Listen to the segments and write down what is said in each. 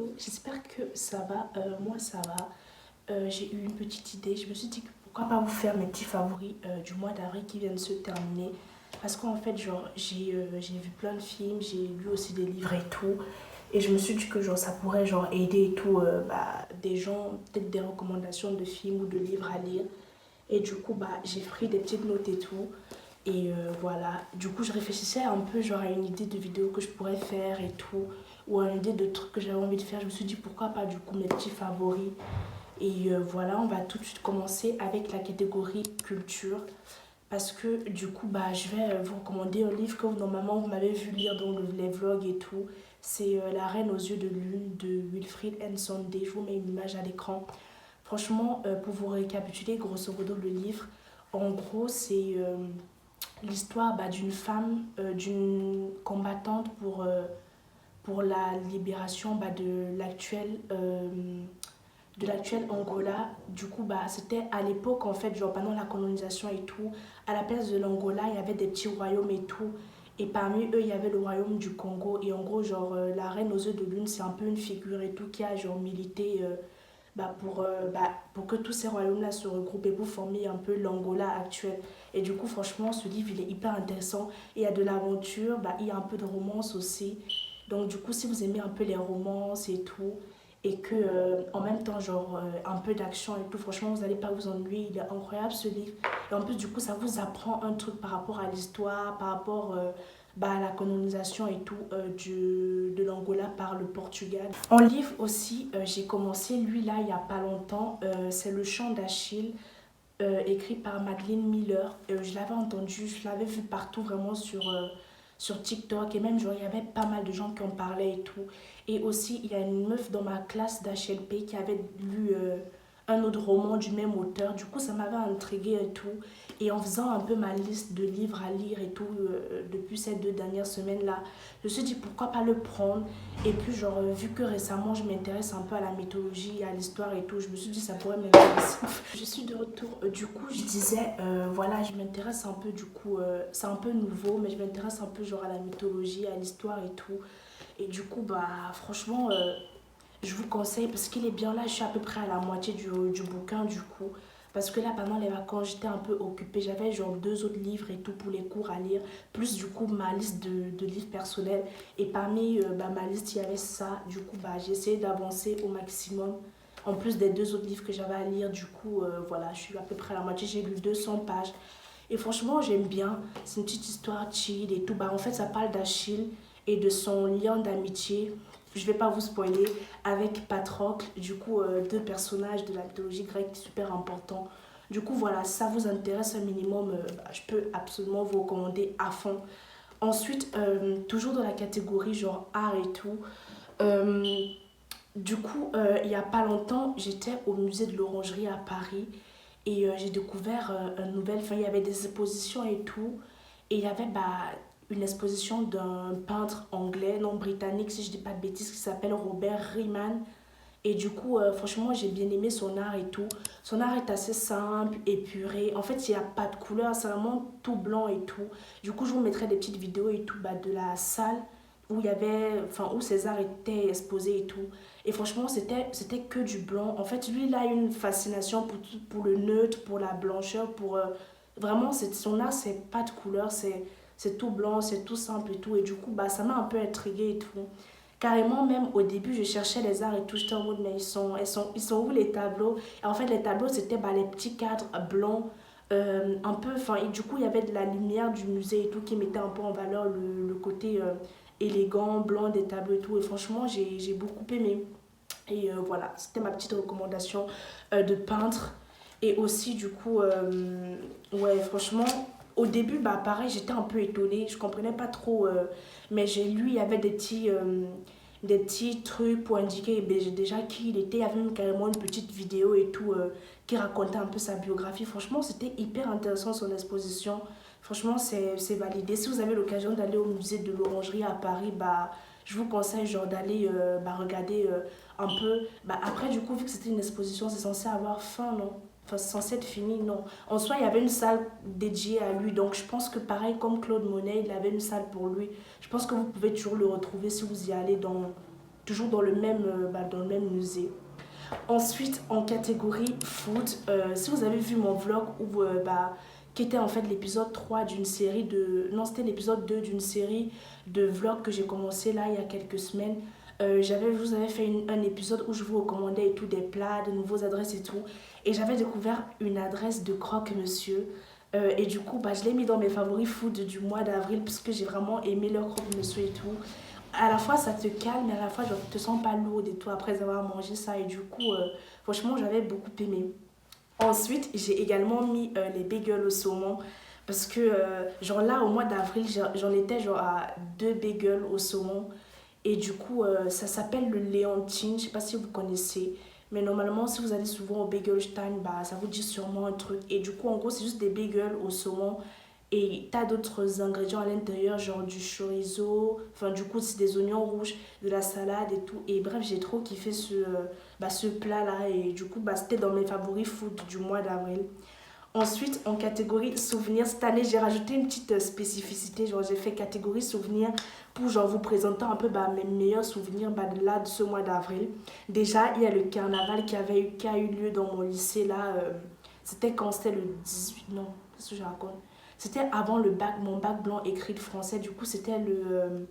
Hello, j'espère que ça va. Moi, ça va. J'ai eu une petite idée. Je me suis dit que pourquoi pas vous faire mes petits favoris du mois d'avril qui viennent de se terminer. Parce qu'en fait, genre, j'ai vu plein de films, j'ai lu aussi des livres et tout. Et je me suis dit que genre, ça pourrait genre, aider et tout des gens, peut-être des recommandations de films ou de livres à lire. Et du coup, j'ai pris des petites notes et tout. Et voilà, du coup, je réfléchissais un peu genre à une idée de vidéo que je pourrais faire et tout, ou à une idée de trucs que j'avais envie de faire. Je me suis dit pourquoi pas du coup mes petits favoris. Et voilà, on va tout de suite commencer avec la catégorie culture. Parce que du coup, je vais vous recommander un livre que normalement vous m'avez vu lire dans les vlogs et tout. C'est La Reine aux yeux de lune de Wilfrid Nsonde. Je vous mets une image à l'écran. Franchement, pour vous récapituler grosso modo le livre, en gros, c'est l'histoire d'une femme, d'une combattante pour la libération de l'actuel Angola. Du coup, c'était à l'époque, en fait, genre pendant la colonisation et tout, à la place de l'Angola, il y avait des petits royaumes et tout. Et parmi eux, il y avait le royaume du Congo. Et en gros, genre, la reine aux yeux de lune, c'est un peu une figure et tout qui a genre milité pour que tous ces royaumes-là se regroupent et pour former un peu l'Angola actuel. Et du coup, franchement, ce livre, il est hyper intéressant. Il y a de l'aventure, il y a un peu de romance aussi. Donc, du coup, si vous aimez un peu les romances et tout, et que en même temps, genre, un peu d'action et tout, franchement, vous n'allez pas vous ennuyer. Il est incroyable ce livre. Et en plus, du coup, ça vous apprend un truc par rapport à l'histoire, par rapport à la colonisation et tout de l'Angola par le Portugal. En livre aussi, j'ai commencé, lui là, il n'y a pas longtemps, c'est Le Chant d'Achille, écrit par Madeleine Miller. Je l'avais entendu, je l'avais vu partout vraiment sur TikTok et même genre il y avait pas mal de gens qui en parlaient et tout. Et aussi il y a une meuf dans ma classe d'HLP qui avait lu un autre roman du même auteur. Du coup ça m'avait intriguée et tout. Et en faisant un peu ma liste de livres à lire et tout depuis ces 2 dernières semaines là, je me suis dit pourquoi pas le prendre. Et puis genre vu que récemment je m'intéresse un peu à la mythologie, à l'histoire et tout, je me suis dit ça pourrait m'intéresser. Je suis de retour. Du coup, je disais, voilà, je m'intéresse un peu, du coup, c'est un peu nouveau, mais je m'intéresse un peu genre à la mythologie, à l'histoire et tout. Et du coup, franchement, je vous conseille parce qu'il est bien là, je suis à peu près à la moitié du bouquin, du coup. Parce que là, pendant les vacances, j'étais un peu occupée. J'avais genre 2 autres livres et tout pour les cours à lire. Plus du coup, ma liste de livres personnels. Et parmi ma liste, il y avait ça. Du coup, j'ai essayé d'avancer au maximum. En plus des 2 autres livres que j'avais à lire, du coup, voilà, je suis à peu près à la moitié. J'ai lu 200 pages. Et franchement, j'aime bien. C'est une petite histoire chill et tout. En fait, ça parle d'Achille et de son lien d'amitié. Je vais pas vous spoiler, avec Patrocle, du coup, 2 personnages de la mythologie grecque super importants. Du coup, voilà, si ça vous intéresse un minimum, je peux absolument vous recommander à fond. Ensuite, toujours dans la catégorie genre art et tout, euh, du coup, il y a pas longtemps, j'étais au musée de l'Orangerie à Paris et j'ai découvert un nouvel, enfin, il y avait des expositions et tout. Et il y avait une exposition d'un peintre anglais, non britannique, si je dis pas de bêtises, qui s'appelle Robert Riemann. Et du coup, franchement, j'ai bien aimé son art et tout. Son art est assez simple, épuré. En fait, il n'y a pas de couleur, c'est vraiment tout blanc et tout. Du coup, je vous mettrai des petites vidéos et tout de la salle où il y avait, enfin, où ces arts étaient exposés et tout. Et franchement, c'était que du blanc. En fait, lui, il a une fascination pour le neutre, pour la blancheur, pour... vraiment, son art, c'est pas de couleur, c'est tout blanc, c'est tout simple et tout. Et du coup, ça m'a un peu intriguée et tout. Carrément, même au début, je cherchais les arts et tout. J'étais en mode, mais ils sont où les tableaux? Et en fait, les tableaux, c'était les petits cadres blancs. Un peu, enfin, et du coup, il y avait de la lumière du musée et tout qui mettait un peu en valeur le côté élégant, blanc des tableaux et tout. Et franchement, j'ai beaucoup aimé. Et voilà, c'était ma petite recommandation de peintre. Et aussi, du coup, ouais, franchement, au début, pareil, j'étais un peu étonnée. Je comprenais pas trop. Mais j'ai lu, il y avait des petits trucs pour indiquer déjà qui il était. Il y avait même carrément une petite vidéo et tout qui racontait un peu sa biographie. Franchement, c'était hyper intéressant son exposition. Franchement, c'est validé. Si vous avez l'occasion d'aller au musée de l'Orangerie à Paris, je vous conseille genre d'aller regarder un peu. Après, du coup, vu que c'était une exposition, c'est censé avoir fin, non? Enfin, c'est censé être fini, non. En soi, il y avait une salle dédiée à lui. Donc, je pense que pareil, comme Claude Monet, il avait une salle pour lui. Je pense que vous pouvez toujours le retrouver si vous y allez toujours dans le même musée. Ensuite, en catégorie food, si vous avez vu mon vlog qui était en fait l'épisode 3 d'une série de... Non, c'était l'épisode 2 d'une série de vlogs que j'ai commencé là il y a quelques semaines. Je vous avais fait un épisode où je vous recommandais et tout des plats, de nouveaux adresses et tout. Et j'avais découvert une adresse de croque-monsieur. Et du coup, je l'ai mis dans mes favoris food du mois d'avril parce que j'ai vraiment aimé leur croque-monsieur et tout. À la fois, ça te calme, mais à la fois, genre, tu te sens pas lourde et tout après avoir mangé ça. Et du coup, franchement, j'avais beaucoup aimé. Ensuite, j'ai également mis les bagels au saumon. Parce que, genre là, au mois d'avril, j'en étais genre à 2 bagels au saumon. Et du coup, ça s'appelle le Léontine. Je sais pas si vous connaissez. Mais normalement, si vous allez souvent au Begelstein, ça vous dit sûrement un truc. Et du coup, en gros, c'est juste des bagels au saumon. Et t'as d'autres ingrédients à l'intérieur, genre du chorizo. Enfin, du coup, c'est des oignons rouges, de la salade et tout. Et bref, j'ai trop kiffé ce plat-là. Et du coup, c'était dans mes favoris food du mois d'avril. Ensuite, en catégorie souvenirs, cette année, j'ai rajouté une petite spécificité. Genre, j'ai fait catégorie souvenirs pour genre, vous présenter un peu mes meilleurs souvenirs de ce mois d'avril. Déjà, il y a le carnaval qui a eu lieu dans mon lycée là. C'était quand c'était le 18. Non, qu'est-ce que je raconte? C'était avant mon bac blanc écrit de français. Du coup, c'était le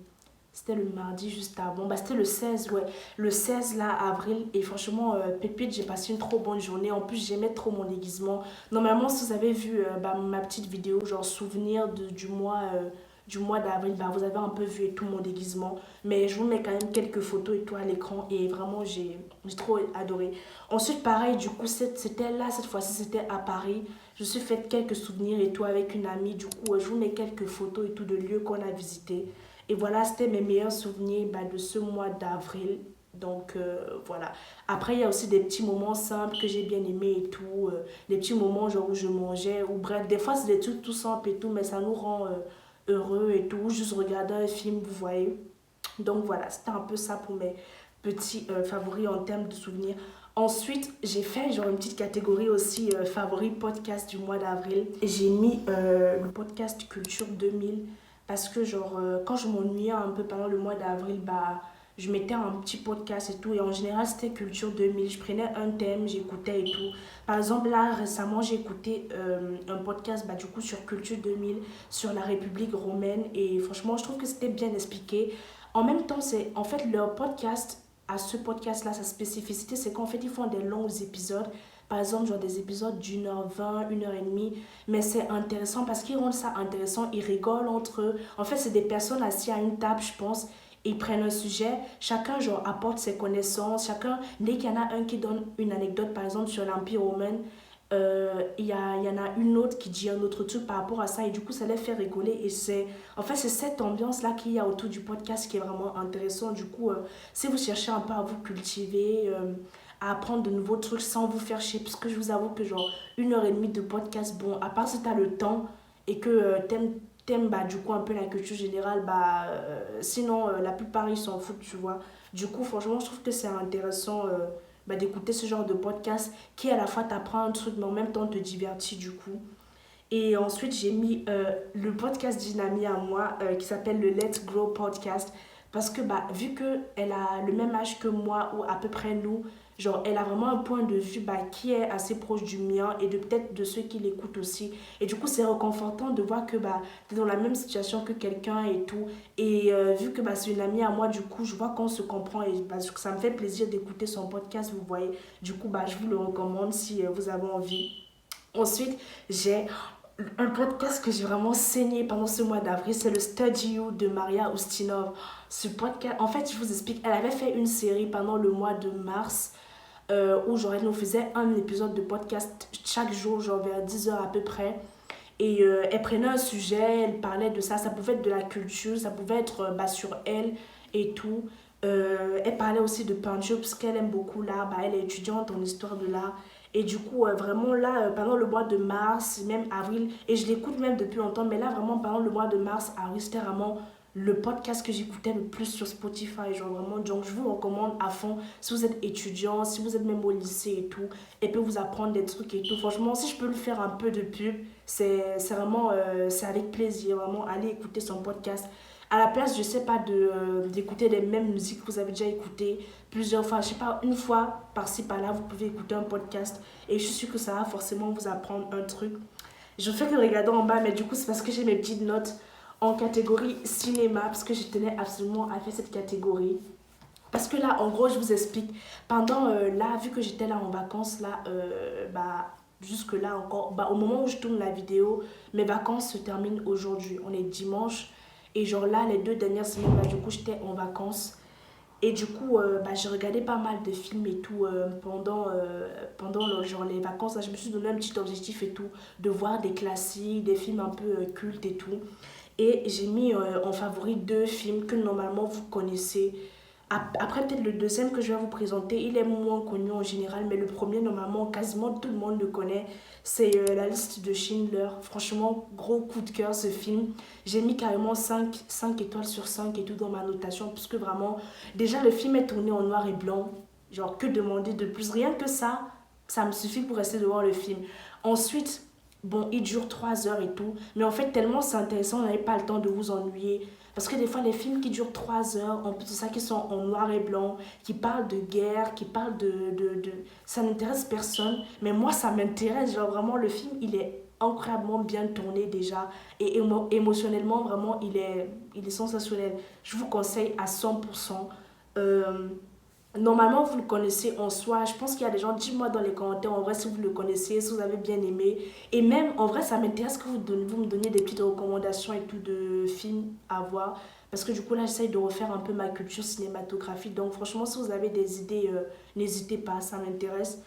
mardi juste avant. C'était le 16, ouais. Le 16 là, avril. Et franchement, pépite, j'ai passé une trop bonne journée. En plus, j'aimais trop mon déguisement. Normalement, si vous avez vu ma petite vidéo, genre souvenir du mois d'avril, vous avez un peu vu et tout mon déguisement. Mais je vous mets quand même quelques photos et tout à l'écran. Et vraiment, j'ai trop adoré. Ensuite, pareil, du coup, c'était là, cette fois-ci, c'était à Paris. Je me suis fait quelques souvenirs et tout avec une amie. Du coup, je vous mets quelques photos et tout de lieux qu'on a visités. Et voilà, c'était mes meilleurs souvenirs de ce mois d'avril. Donc voilà. Après, il y a aussi des petits moments simples que j'ai bien aimés et tout. Des petits moments genre où je mangeais. Ou bref, des fois c'est des trucs tout simples et tout, mais ça nous rend heureux et tout. Juste regarder un film, vous voyez. Donc voilà, c'était un peu ça pour mes petits favoris en termes de souvenirs. Ensuite, j'ai fait genre une petite catégorie aussi favoris podcast du mois d'avril. J'ai mis le podcast Culture 2000 parce que genre quand je m'ennuyais un peu pendant le mois d'avril, je mettais un petit podcast et tout et en général c'était Culture 2000. Je prenais un thème, j'écoutais et tout. Par exemple là récemment j'ai écouté un podcast du coup sur Culture 2000 sur la République romaine et franchement je trouve que c'était bien expliqué. En même temps, c'est en fait leur podcast, à ce podcast-là, sa spécificité, c'est qu'en fait, ils font des longs épisodes. Par exemple, genre des épisodes d'1h20, 1h30. Mais c'est intéressant parce qu'ils rendent ça intéressant. Ils rigolent entre eux. En fait, c'est des personnes assises à une table, je pense. Ils prennent un sujet. Chacun, genre, apporte ses connaissances. Chacun, dès qu'il y en a un qui donne une anecdote, par exemple, sur l'Empire romain, il y en a une autre qui dit un autre truc par rapport à ça. Et du coup, ça les fait rigoler. Et c'est cette ambiance-là qu'il y a autour du podcast qui est vraiment intéressant. Du coup, si vous cherchez un peu à vous cultiver, à apprendre de nouveaux trucs sans vous faire chier, parce que je vous avoue que genre 1h30 de podcast, bon, à part si tu as le temps et que t'aimes du coup un peu la culture générale, sinon la plupart ils s'en foutent, tu vois. Du coup, franchement, je trouve que c'est intéressant d'écouter ce genre de podcast qui à la fois t'apprend un truc mais en même temps te divertit du coup. Et ensuite, j'ai mis le podcast d'une amie à moi qui s'appelle le Let's Grow Podcast. Parce que vu qu'elle a le même âge que moi, ou à peu près nous, genre elle a vraiment un point de vue qui est assez proche du mien et de peut-être de ceux qui l'écoutent aussi. Et du coup, c'est réconfortant de voir que tu es dans la même situation que quelqu'un et tout. Et vu que c'est une amie à moi, du coup, je vois qu'on se comprend et ça me fait plaisir d'écouter son podcast, vous voyez. Du coup, je vous le recommande si vous avez envie. Ensuite, j'ai un podcast que j'ai vraiment saigné pendant ce mois d'avril, c'est le Study You de Maria Ustinov. Ce podcast, en fait, je vous explique, elle avait fait une série pendant le mois de mars où genre, elle nous faisait un épisode de podcast chaque jour, genre vers 10h à peu près. Et elle prenait un sujet, elle parlait de ça, ça pouvait être de la culture, ça pouvait être sur elle et tout. Elle parlait aussi de peinture parce qu'elle aime beaucoup l'art, elle est étudiante en histoire de l'art. Et du coup, vraiment là, pendant le mois de mars, même avril, et je l'écoute même depuis longtemps, mais là, vraiment, pendant le mois de mars, avril, c'était vraiment le podcast que j'écoutais le plus sur Spotify. Genre vraiment, donc je vous recommande à fond, si vous êtes étudiant, si vous êtes même au lycée et tout, et peut vous apprendre des trucs et tout. Franchement, si je peux le faire un peu de pub, c'est vraiment, c'est avec plaisir. Vraiment, allez écouter son podcast. À la place, je sais pas, d'écouter les mêmes musiques que vous avez déjà écoutées plusieurs fois, je sais pas, une fois par-ci par-là, vous pouvez écouter un podcast et je suis sûre que ça va forcément vous apprendre un truc. Je fais que regarder en bas, mais du coup, c'est parce que j'ai mes petites notes en catégorie cinéma, parce que je tenais absolument à faire cette catégorie. Parce que là, en gros, je vous explique. Pendant là, vu que j'étais là en vacances, là, jusque là encore, au moment où je tourne la vidéo, mes vacances se terminent aujourd'hui. On est dimanche. Et genre là, les 2 dernières semaines, du coup, j'étais en vacances. Et du coup, j'ai regardé pas mal de films et tout pendant genre, les vacances. Là, je me suis donné un petit objectif et tout, de voir des classiques, des films un peu cultes et tout. Et j'ai mis en favori 2 films que normalement vous connaissez. Après, peut-être le deuxième que je vais vous présenter, il est moins connu en général, mais le premier, normalement, quasiment tout le monde le connaît. C'est La liste de Schindler. Franchement, gros coup de cœur ce film. J'ai mis carrément 5 étoiles sur 5 et tout dans ma notation, puisque vraiment, déjà le film est tourné en noir et blanc. Genre, que demander de plus? Rien que ça me suffit pour rester devant le film. Ensuite, bon, il dure 3 heures et tout, mais en fait, tellement c'est intéressant, vous n'avez pas le temps de vous ennuyer. Parce que des fois, les films qui durent 3 heures, en plus de ça, qui sont en noir et blanc, qui parlent de guerre, qui parlent de... Ça n'intéresse personne, mais moi, ça m'intéresse. Genre, vraiment, le film, il est incroyablement bien tourné déjà. Et émotionnellement, vraiment, il est sensationnel. Je vous conseille à 100%. Euh, Normalement, vous le connaissez en soi. Je pense qu'il y a des gens, dites-moi dans les commentaires en vrai si vous le connaissez, si vous avez bien aimé. Et même, en vrai, ça m'intéresse que vous me donniez des petites recommandations et tout de films à voir. Parce que du coup, là, j'essaye de refaire un peu ma culture cinématographique. Donc, franchement, si vous avez des idées, n'hésitez pas, ça m'intéresse.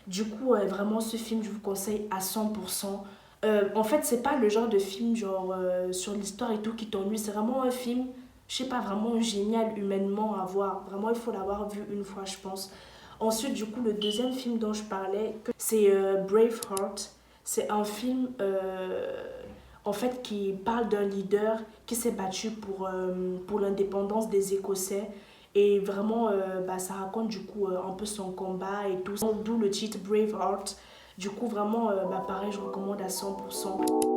Du coup, vraiment, ce film, je vous conseille à 100%. En fait, c'est pas le genre de film genre sur l'histoire et tout qui t'ennuie. C'est vraiment un film, je sais pas, vraiment génial humainement à voir. Vraiment, il faut l'avoir vu une fois, je pense. Ensuite, du coup, le deuxième film dont je parlais, c'est Braveheart. C'est un film, en fait, qui parle d'un leader qui s'est battu pour l'indépendance des Écossais. Et vraiment, ça raconte du coup un peu son combat et tout. D'où le titre Braveheart. Du coup, vraiment, pareil, je recommande à 100%.